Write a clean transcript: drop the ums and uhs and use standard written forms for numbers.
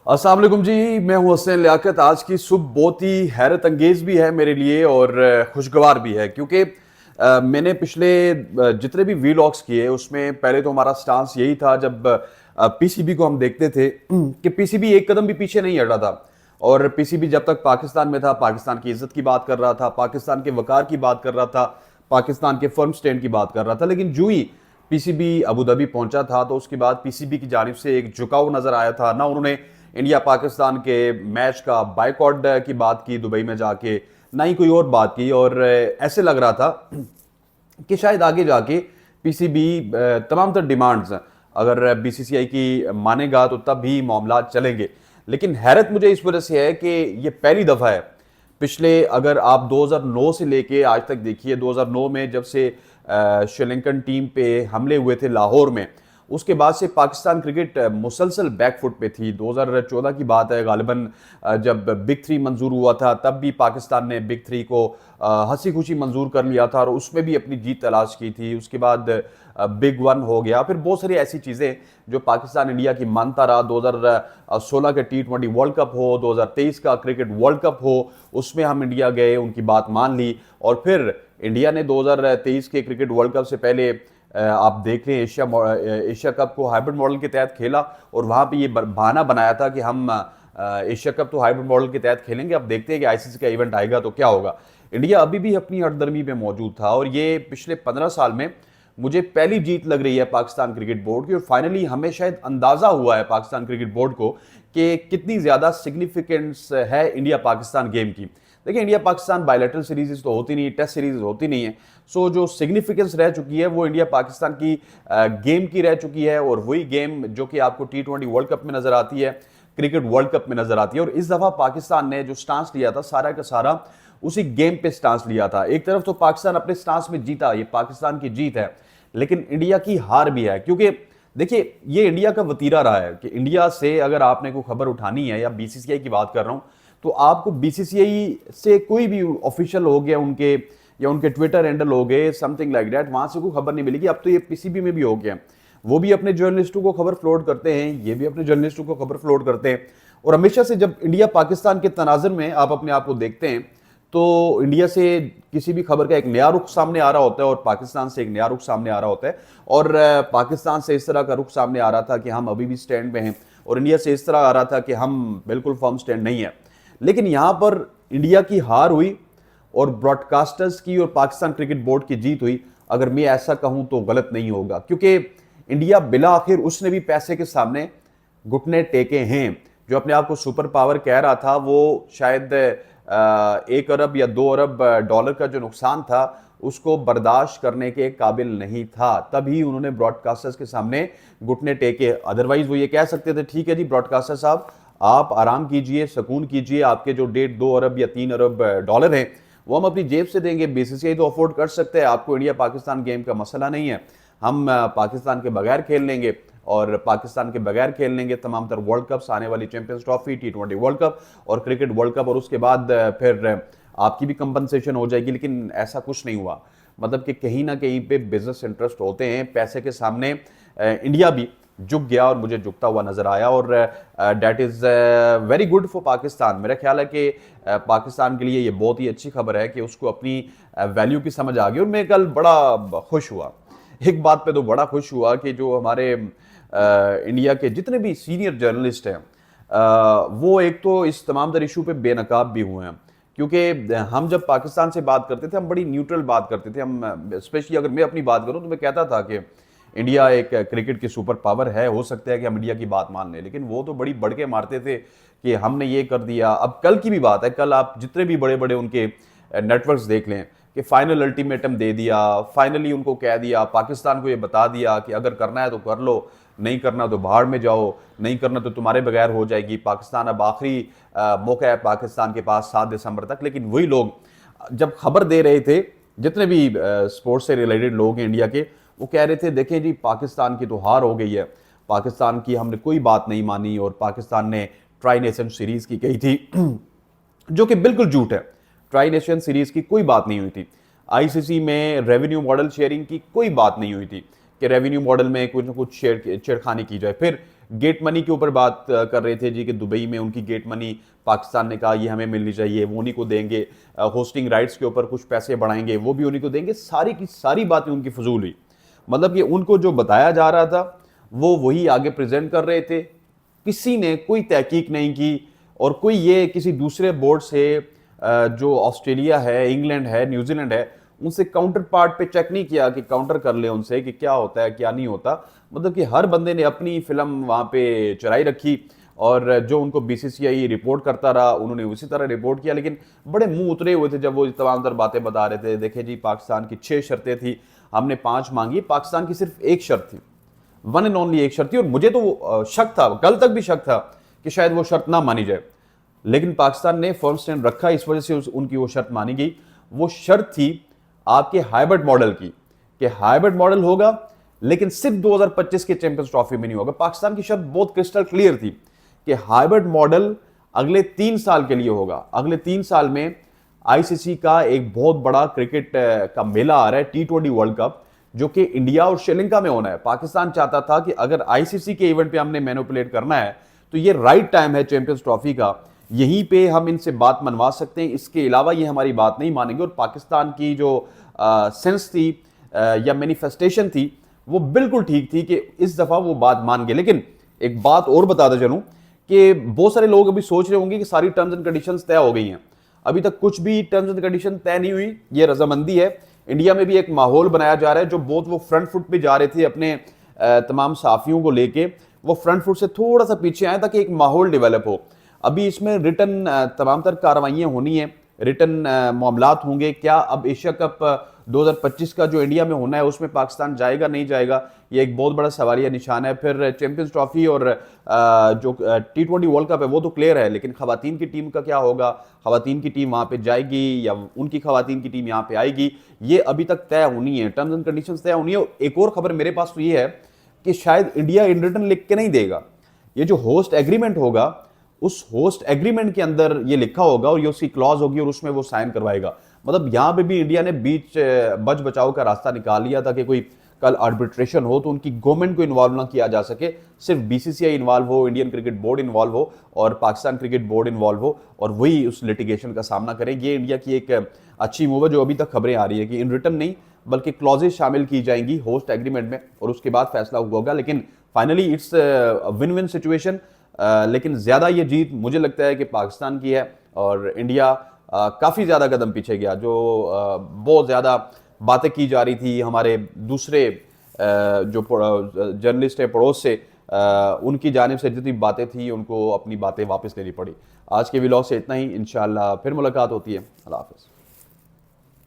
अस्सलाम वालेकुम जी। मैं हूं हसन लियाकत। आज की सुबह बहुत ही हैरत अंगेज भी है मेरे लिए और खुशगवार भी है, क्योंकि मैंने पिछले जितने भी वीलॉग्स किए उसमें पहले तो हमारा स्टांस यही था, जब पीसीबी को हम देखते थे कि पीसीबी एक कदम भी पीछे नहीं हट रहा था। और पीसीबी जब तक पाकिस्तान में था, पाकिस्तान की इज्जत की बात कर रहा था, पाकिस्तान के वकार की बात कर रहा था, पाकिस्तान के फर्म स्टैंड की बात कर रहा था। लेकिन जो ही पीसीबी अबू धाबी पहुंचा था तो उसके बाद पीसीबी की जानिब से एक झुकाव नजर आया था। ना उन्होंने इंडिया पाकिस्तान के मैच का बाइकआउट की बात की दुबई में जाके, ना ही कोई और बात की। और ऐसे लग रहा था कि शायद आगे जाके पीसीबी तमाम तर डिमांड्स अगर बीसीसीआई की मानेगा तो तब भी मामला चलेंगे। लेकिन हैरत मुझे इस वजह से है कि ये पहली दफा है, पिछले अगर आप 2009 से लेके आज तक देखिए, 2009 में जब से श्रीलंकन टीम पे हमले हुए थे लाहौर में, उसके बाद से पाकिस्तान क्रिकेट मुसलसल बैकफुट पे थी। 2014 की बात है गालिबन, जब बिग थ्री मंजूर हुआ था तब भी पाकिस्तान ने बिग थ्री को हंसी खुशी मंजूर कर लिया था और उसमें भी अपनी जीत तलाश की थी। उसके बाद बिग वन हो गया, फिर बहुत सारी ऐसी चीज़ें जो पाकिस्तान इंडिया की मानता रहा। 2016 के T20 वर्ल्ड कप हो, 2023 का क्रिकेट वर्ल्ड कप हो, उसमें हम इंडिया गए, उनकी बात मान ली। और फिर इंडिया ने 2023 के क्रिकेट वर्ल्ड कप से पहले आप देख लें एशिया कप को हाइब्रिड मॉडल के तहत खेला और वहां पे ये बहाना बनाया था कि हम एशिया कप तो हाइब्रिड मॉडल के तहत खेलेंगे, अब देखते हैं कि आईसीसी का इवेंट आएगा तो क्या होगा। इंडिया अभी भी अपनी हठधर्मी पे मौजूद था और ये पिछले 15 साल में मुझे पहली जीत लग रही है पाकिस्तान क्रिकेट बोर्ड की। और फाइनली हमें शायद अंदाजा हुआ है पाकिस्तान क्रिकेट बोर्ड को कि कितनी ज्यादा सिग्निफिकेंस है इंडिया पाकिस्तान गेम की। देखिए, इंडिया पाकिस्तान बायलैटरल सीरीज तो होती नहीं, टेस्ट सीरीज होती नहीं है। सो जो सिग्निफिकेंस रह चुकी है वो इंडिया पाकिस्तान की गेम की रह चुकी है, और वही गेम जो कि आपको T20 वर्ल्ड कप में नजर आती है, क्रिकेट वर्ल्ड कप में नजर आती है। और इस दफा पाकिस्तान ने जो स्टांस लिया था सारा का सारा उसी गेम पे स्टांस लिया था। एक तरफ तो पाकिस्तान अपने स्टांस में जीता, ये पाकिस्तान की जीत है, लेकिन इंडिया की हार भी है। क्योंकि देखिए, ये इंडिया का वतीरा रहा है कि इंडिया से अगर आपने कोई खबर उठानी है, या बीसीसीआई की बात कर रहा हूं, तो आपको बीसीसीआई से कोई भी ऑफिशियल हो गया उनके, या उनके ट्विटर हैंडल हो गए, समथिंग लाइक दैट, वहां से कोई खबर नहीं मिलेगी। अब तो ये पीसीबी में भी हो गया, वो भी अपने जर्नलिस्टों को खबर फ्लोट करते हैं, ये भी अपने जर्नलिस्टों को खबर फ्लोट करते हैं। और हमेशा से जब इंडिया पाकिस्तान के तनाजुर में आप अपने आप को देखते हैं तो इंडिया से किसी भी खबर का एक नया रुख सामने आ रहा होता है और पाकिस्तान से एक नया रुख सामने आ रहा होता है। और पाकिस्तान से इस तरह का रुख सामने आ रहा था कि हम अभी भी स्टैंड में हैं, और इंडिया से इस तरह आ रहा था कि हम बिल्कुल फर्म स्टैंड नहीं है। लेकिन यहां पर इंडिया की हार हुई और ब्रॉडकास्टर्स की और पाकिस्तान क्रिकेट बोर्ड की जीत हुई। अगर मैं ऐसा कहूं तो गलत नहीं होगा, क्योंकि इंडिया बिला आखिर उसने भी पैसे के सामने घुटने टेके हैं। जो अपने आप को सुपर पावर कह रहा था, वो शायद 1 अरब या 2 अरब डॉलर का जो नुकसान था उसको बर्दाश्त करने के काबिल नहीं था, तभी उन्होंने ब्रॉडकास्टर्स के सामने घुटने टेके। अदरवाइज वो ये कह सकते थे, ठीक है जी ब्रॉडकास्टर साहब, आप आराम कीजिए, सुकून कीजिए, आपके जो 1.5-2 अरब या 3 अरब डॉलर हैं वो हम अपनी जेब से देंगे, बीसीसीआई तो अफोर्ड कर सकते हैं, आपको इंडिया पाकिस्तान गेम का मसला नहीं है, हम पाकिस्तान के बगैर खेल लेंगे। और पाकिस्तान के बगैर खेल लेंगे तमाम तर वर्ल्ड कप्स, आने वाली champions trophy, T20 world cup और क्रिकेट वर्ल्ड कप, और उसके बाद फिर आपकी भी कंपनसेशन हो जाएगी। लेकिन ऐसा कुछ नहीं हुआ। मतलब कि कहीं ना कहीं पे बिजनेस इंटरेस्ट होते हैं, पैसे के सामने इंडिया भी झुक गया और मुझे झुकता हुआ नजर आया। और that is very good for Pakistan. मेरा ख्याल है कि पाकिस्तान के लिए ये बहुत ही अच्छी खबर है कि उसको अपनी वैल्यू की समझ आ गई। और मैं कल बड़ा खुश हुआ, एक बात पे तो बड़ा खुश हुआ कि जो हमारे इंडिया के जितने भी सीनियर जर्नलिस्ट हैं, वो एक तो इस तमाम तर इशू पे बेनकाब भी हुए हैं। क्योंकि हम जब पाकिस्तान से बात करते थे हम बड़ी न्यूट्रल बात करते थे। हम स्पेशली अगर मैं अपनी बात करूं तो मैं कहता था कि इंडिया एक क्रिकेट की सुपर पावर है, हो सकता है कि हम इंडिया की बात मान लें। लेकिन वो तो बड़ी बढ़ के मारते थे कि हमने ये कर दिया। अब कल की भी बात है, कल आप जितने भी बड़े बड़े उनके नेटवर्क्स देख लें कि फाइनल अल्टीमेटम दे दिया, फाइनली उनको कह दिया, पाकिस्तान को ये बता दिया कि अगर करना है तो कर लो, नहीं करना तो बाहर में जाओ, नहीं करना तो तुम्हारे बगैर हो जाएगी। पाकिस्तान अब आखिरी मौका है पाकिस्तान के पास 7 दिसंबर तक। लेकिन वही लोग जब खबर दे रहे थे, जितने भी स्पोर्ट्स से रिलेटेड लोग हैं इंडिया के, वो कह रहे थे देखें जी पाकिस्तान की तो हार हो गई है, पाकिस्तान की हमने कोई बात नहीं मानी और पाकिस्तान ने ट्राई नेशन सीरीज की कही थी जो कि बिल्कुल झूठ है। ट्राई नेशन सीरीज की कोई बात नहीं हुई थी। आईसीसी में रेवेन्यू मॉडल शेयरिंग की कोई बात नहीं हुई थी कि रेवेन्यू मॉडल में कुछ ना कुछ छेड़खानी की जाए। फिर गेट मनी के ऊपर बात कर रहे थे जी कि दुबई में उनकी गेट मनी पाकिस्तान ने कहा ये हमें मिलनी चाहिए, वो उन्हीं को देंगे। होस्टिंग राइट्स के ऊपर कुछ पैसे बढ़ाएंगे, वो भी उन्हीं को देंगे। सारी की सारी बातें उनकी फजूल हुई। मतलब कि उनको जो बताया जा रहा था वो वही आगे प्रेजेंट कर रहे थे। किसी ने कोई तहकीक नहीं की, और कोई ये किसी दूसरे बोर्ड से जो ऑस्ट्रेलिया है, इंग्लैंड है, न्यूजीलैंड है, उनसे काउंटर पार्ट पे चेक नहीं किया कि काउंटर कर ले उनसे कि क्या होता है क्या नहीं होता। मतलब कि हर बंदे ने अपनी फिल्म वहां पे चलाई रखी, और जो उनको बीसीसीआई रिपोर्ट करता रहा उन्होंने उसी तरह रिपोर्ट किया। लेकिन बड़े मुंह उतरे हुए थे जब वो तमाम तर बातें बता रहे थे। देखिए जी, पाकिस्तान की 6 शर्तें थी, हमने 5 मांगी, पाकिस्तान की सिर्फ एक शर्त थी, वन एंड ओनली एक शर्त थी। और मुझे तो शक था, कल तक भी शक था कि शायद वो शर्त ना मानी जाए, लेकिन पाकिस्तान ने फर्म स्टैंड रखा, इस वजह से उनकी वो शर्त मानी गई। वो शर्त थी आपके हाइब्रिड मॉडल की, कि हाइब्रिड मॉडल होगा लेकिन सिर्फ 2025 के चैंपियंस ट्रॉफी में नहीं होगा। पाकिस्तान की शर्त बहुत क्रिस्टल क्लियर थी कि हाइब्रिड मॉडल अगले 3 साल के लिए होगा। अगले 3 साल में आईसीसी का एक बहुत बड़ा क्रिकेट का मेला आ रहा है, T20 वर्ल्ड कप, जो कि इंडिया और श्रीलंका में होना है। पाकिस्तान चाहता था कि अगर आईसीसी के इवेंट पे हमने मैनिपुलेट करना है तो ये राइट टाइम है चैंपियंस ट्रॉफी का, यहीं पे हम इनसे बात मनवा सकते हैं। इसके अलावा ये हमारी बात नहीं मानेंगे। और पाकिस्तान की जो सेंस थी या मैनिफेस्टेशन थी वो बिल्कुल ठीक थी कि इस दफा वो बात मान गए। लेकिन एक बात और बताता चलूं कि बहुत सारे लोग अभी सोच रहे होंगे कि सारी टर्म्स एंड कंडीशंस तय हो गई हैं। अभी तक कुछ भी टर्म्स एंड कंडीशन तय नहीं हुई, ये रजामंदी है। इंडिया में भी एक माहौल बनाया जा रहा है, जो बहुत वो फ्रंट फुट पे जा रहे थे अपने तमाम साफियों को लेके, वो फ्रंट फुट से थोड़ा सा पीछे आए ताकि एक माहौल डेवलप हो। अभी इसमें रिटर्न तमाम तर कार्रवाइयाँ होनी है, रिटर्न मामलात होंगे। क्या अब एशिया कप 2025 का जो इंडिया में होना है उसमें पाकिस्तान जाएगा नहीं जाएगा, ये एक बहुत बड़ा सवालिया निशान है। फिर चैंपियंस ट्रॉफी और जो T20 वर्ल्ड कप है वो तो क्लियर है, लेकिन खवातीन की टीम का क्या होगा? खवातीन की टीम वहां पे जाएगी या उनकी खवातीन की टीम यहाँ पे आएगी, ये अभी तक तय होनी है, टर्म्स एंड कंडीशंस तय होनी है। एक और खबर मेरे पास तो ये है कि शायद इंडिया इन रिटर्न लिख के नहीं देगा। ये जो होस्ट एग्रीमेंट होगा, उस होस्ट एग्रीमेंट के अंदर ये लिखा होगा और ये उसकी क्लॉज होगी और उसमें वो साइन करवाएगा। मतलब यहां पे भी इंडिया ने बीच बच बचाव का रास्ता निकाल लिया था कि कोई कल आर्बिट्रेशन हो तो उनकी गवर्नमेंट को इन्वॉल्व ना किया जा सके, सिर्फ बीसीसीआई इन्वॉल्व हो, इंडियन क्रिकेट बोर्ड इन्वॉल्व हो और पाकिस्तान क्रिकेट बोर्ड इन्वॉल्व हो, और वही उस लिटिगेशन का सामना करें। ये इंडिया की एक अच्छी मूव है जो अभी तक खबरें आ रही है कि इन रिटर्न नहीं बल्कि क्लॉजेज शामिल की जाएंगी होस्ट एग्रीमेंट में, और उसके बाद फैसला होगा। लेकिन finally it's win win situation. लेकिन ज्यादा ये जीत मुझे लगता है कि पाकिस्तान की है, और इंडिया काफी ज्यादा कदम पीछे गया। जो बहुत ज्यादा बातें की जा रही थी हमारे दूसरे जो जर्नलिस्ट है पड़ोस से, उनकी जानिब से जितनी बातें थी उनको अपनी बातें वापस लेनी पड़ी। आज के व्लॉग से इतना ही, इंशाल्लाह फिर मुलाकात होती है। अल्लाह हाफिज़।